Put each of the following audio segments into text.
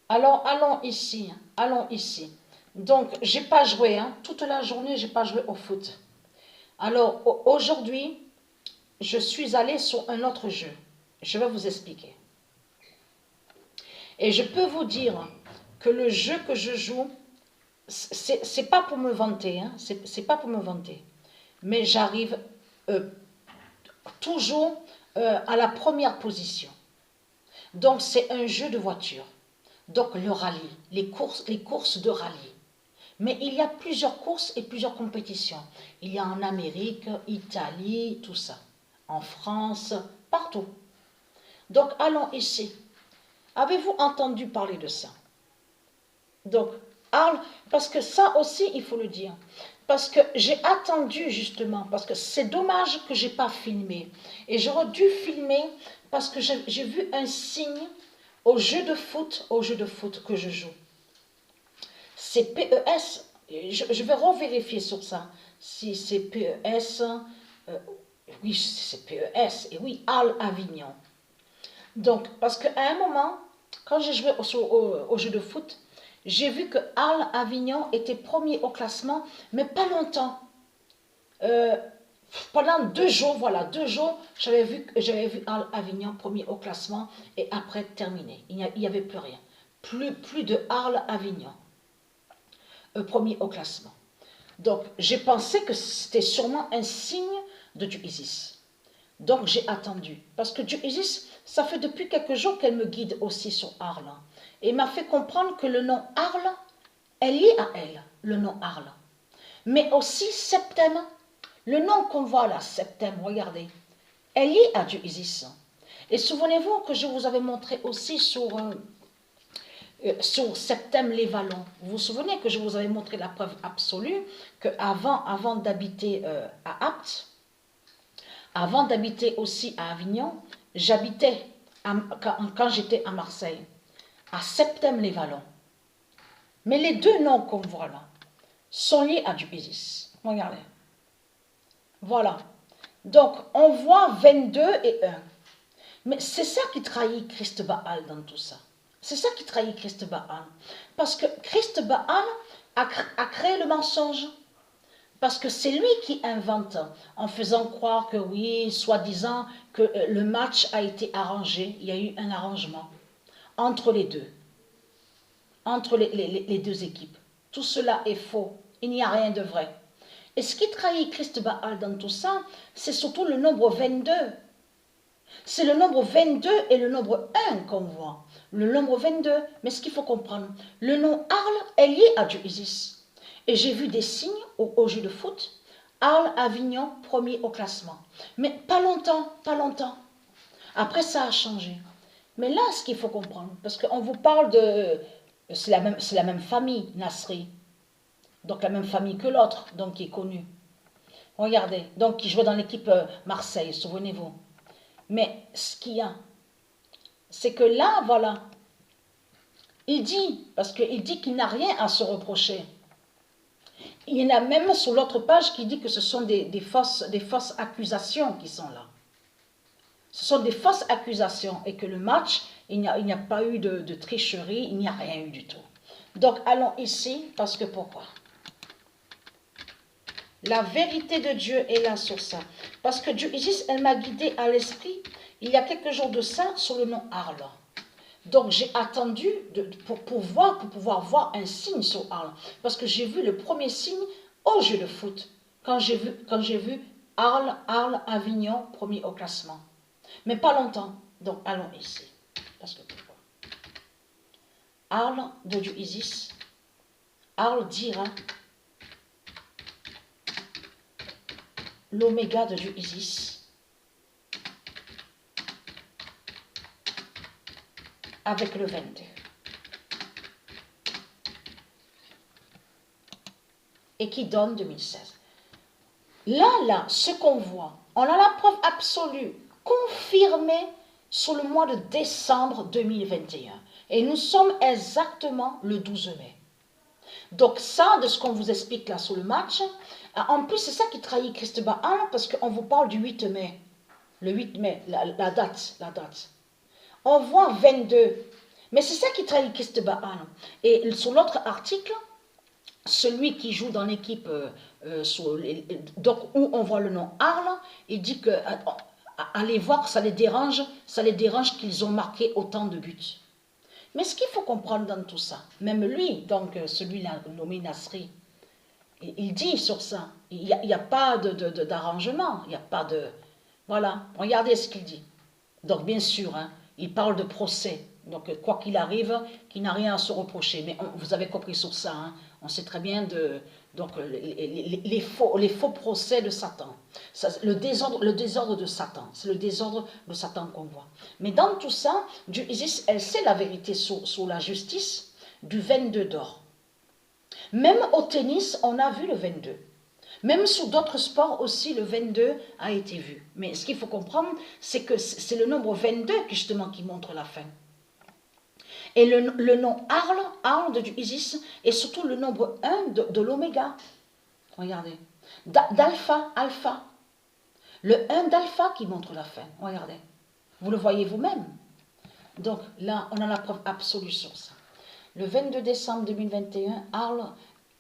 Alors, allons ici. Allons ici. Donc, j'ai pas joué, hein. Toute la journée, j'ai pas joué au foot. Alors, aujourd'hui, je suis allée sur un autre jeu. Je vais vous expliquer. Et je peux vous dire que le jeu que je joue, c'est pas pour me vanter, hein. C'est pas pour me vanter. Mais j'arrive euh, toujours à la première position. Donc, c'est un jeu de voiture. Donc, le rallye, les courses de rallye. Mais il y a plusieurs courses et plusieurs compétitions. Il y a en Amérique, Italie, tout ça. En France, partout. Donc, allons ici. Avez-vous entendu parler de ça? Donc, Arles, parce que ça aussi, il faut le dire. Parce que j'ai attendu justement, parce que c'est dommage que je n'ai pas filmé. Et j'aurais dû filmer parce que j'ai vu un signe au jeu de foot que je joue. C'est PES. Je vais revérifier sur ça. Si c'est PES, oui, c'est PES. Et oui, Arles Avignon. Donc, parce qu'à un moment, quand j'ai joué au jeu de foot, j'ai vu que Arles Avignon était premier au classement, mais pas longtemps. Euh, Pendant 2 jours, voilà, 2 jours, j'avais vu Arles Avignon premier au classement et après terminé. Il n'y avait plus rien. Plus de Arles Avignon, premier au classement. Donc, j'ai pensé que c'était sûrement un signe de du Isis. Donc, j'ai attendu. Parce que du Isis, ça fait depuis quelques jours qu'elle me guide aussi sur Arles. Et m'a fait comprendre que le nom Arles est lié à elle, le nom Arles. Mais aussi Septem, le nom qu'on voit là, Septem, regardez, est lié à du Isis. Et souvenez-vous que je vous avais montré aussi sur Septem les Vallons. Vous vous souvenez que je vous avais montré la preuve absolue que avant d'habiter à Apt, avant d'habiter aussi à Avignon, j'habitais quand j'étais à Marseille, à Septem les Vallons. Mais les deux noms qu'on voit là sont liés à du Isis. Regardez. Voilà. Donc, on voit 22 et 1. Mais c'est ça qui trahit Christ Baal dans tout ça. C'est ça qui trahit Christ Baal. Parce que Christ Baal a créé le mensonge. Parce que c'est lui qui invente en faisant croire que oui, soi-disant, que le match a été arrangé. Il y a eu un arrangement entre les deux. Entre les deux équipes. Tout cela est faux. Il n'y a rien de vrai. Et ce qui trahit Christ Baal dans tout ça, c'est surtout le nombre 22. C'est le nombre 22 et le nombre 1 qu'on voit. Le nombre 22. Mais ce qu'il faut comprendre, le nom Arles est lié à du Isis. Et j'ai vu des signes au jeu de foot. Arles, Avignon, premier au classement. Mais pas longtemps, pas longtemps. Après, ça a changé. Mais là, ce qu'il faut comprendre, parce qu'on vous parle de... C'est la même famille, Nasri. Donc la même famille que l'autre, donc qui est connue. Regardez, donc qui jouait dans l'équipe Marseille, souvenez-vous. Mais ce qu'il y a, c'est que là, voilà, il dit, parce qu'il dit qu'il n'a rien à se reprocher. Il y en a même sur l'autre page qui dit que ce sont des fausses accusations qui sont là. Ce sont des fausses accusations et que le match, il n'y a pas eu de tricherie, il n'y a rien eu du tout. Donc allons ici, parce que pourquoi? La vérité de Dieu est là sur ça. Parce que Dieu, Isis, elle m'a guidée à l'esprit, il y a quelques jours de ça, sur le nom Arles. Donc j'ai attendu pour pouvoir voir un signe sur Arles. Parce que j'ai vu le premier signe au jeu de foot. Quand j'ai vu Arles, Avignon, premier au classement. Mais pas longtemps. Donc allons ici. Parce que pourquoi? Arles de Dieu Isis. Arles dira l'oméga de Dieu Isis. Avec le 22. Et qui donne 2016. Là, ce qu'on voit, on a la preuve absolue, confirmée sur le mois de décembre 2021. Et nous sommes exactement le 12 mai. Donc ça, de ce qu'on vous explique là sur le match, en plus c'est ça qui trahit Christ Baal, parce qu'on vous parle du 8 mai. Le 8 mai, la date. On voit 22. Mais c'est ça qui trahit Christ Baal. Et sur l'autre article, celui qui joue dans l'équipe donc où on voit le nom Arles, il dit que allez voir, ça les dérange qu'ils ont marqué autant de buts. Mais ce qu'il faut comprendre dans tout ça, même lui, donc celui-là nommé Nasri, il dit sur ça, il n'y a pas d'arrangement, il n'y a pas de... Voilà, regardez ce qu'il dit. Donc bien sûr, hein, il parle de procès. Donc quoi qu'il arrive, qu'il n'a rien à se reprocher. Mais vous avez compris sur ça, hein, on sait très bien donc, les faux procès de Satan. Ça, le désordre de Satan. C'est le désordre de Satan qu'on voit. Mais dans tout ça, Dieu Isis, elle sait la vérité sur la justice du 22 d'or. Même au tennis, on a vu le 22. Même sous d'autres sports aussi, le 22 a été vu. Mais ce qu'il faut comprendre, c'est que c'est le nombre 22 justement qui montre la fin. Et le nom Arles de Isis, est surtout le nombre 1 de l'oméga. Regardez. D'alpha, alpha. Le 1 d'alpha qui montre la fin. Regardez. Vous le voyez vous-même. Donc là, on a la preuve absolue sur ça. Le 22 décembre 2021, Arles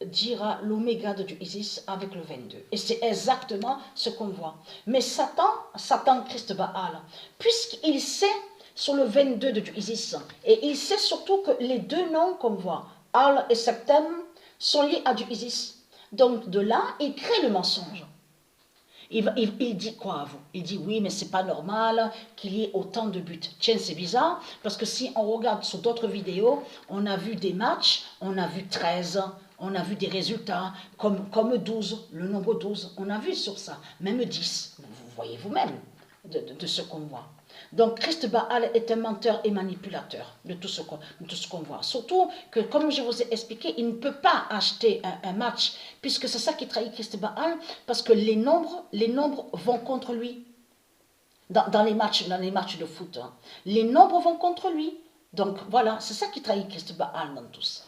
dira l'oméga de Isis avec le 22. Et c'est exactement ce qu'on voit. Mais Satan Christ Baal, puisqu'il sait sur le 22 de Isis, et il sait surtout que les deux noms qu'on voit, Arles et Septem, sont liés à Isis. Donc de là, il crée le mensonge. Il dit quoi à vous? Il dit oui, mais c'est pas normal qu'il y ait autant de buts. Tiens, c'est bizarre, parce que si on regarde sur d'autres vidéos, on a vu des matchs, on a vu 13, on a vu des résultats, comme 12, le nombre 12, on a vu sur ça, même 10, vous voyez vous-même de ce qu'on voit. Donc Christ Baal est un menteur et manipulateur de tout ce qu'on voit. Surtout que, comme je vous ai expliqué, il ne peut pas acheter un match, puisque c'est ça qui trahit Christ Baal, parce que les nombres vont contre lui. Dans les matchs de foot, hein. Les nombres vont contre lui. Donc voilà, c'est ça qui trahit Christ Baal dans tout ça.